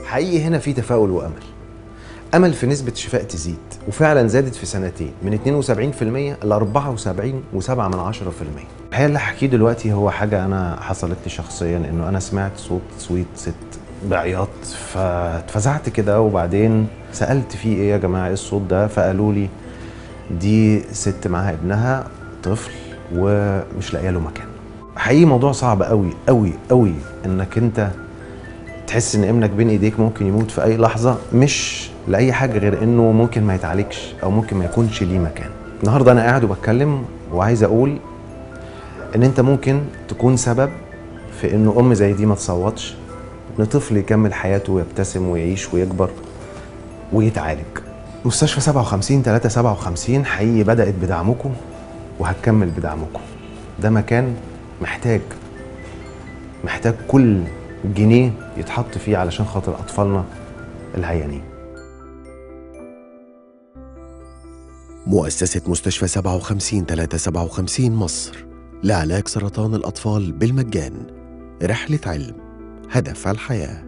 حقيقي هنا في تفاؤل وامل. امل في نسبه شفاء تزيد، وفعلا زادت في سنتين من 72% ل 74.7%. الحقيقه اللي هحكيه دلوقتي هو حاجه انا حصلت لي شخصيا، انه انا سمعت صوت ست بعياط، فاتفزعت كده، وبعدين سالت فيه ايه يا جماعه، ايه الصوت ده؟ فقالوا لي دي ست معاها ابنها طفل ومش لاقيه له مكان. حقيقي موضوع صعب قوي قوي قوي، انك انت تحس ان ابنك بين ايديك ممكن يموت في اي لحظه، مش لاي حاجه غير انه ممكن ما يتعالجش او ممكن ما يكونش ليه مكان. النهارده انا قاعد وبتكلم وعايز اقول ان انت ممكن تكون سبب في انه ام زي دي ما تصوتش، ان طفل يكمل حياته ويبتسم ويعيش ويكبر ويتعالج. مستشفى 57 حقيقي بدأت بدعمكم وهتكمل بدعمكم. ده مكان محتاج كل جنيه يتحط فيه علشان خاطر أطفالنا العيانين. مؤسسة مستشفى 57 مصر لعلاج سرطان الأطفال بالمجان. رحلة علم، هدف الحياة.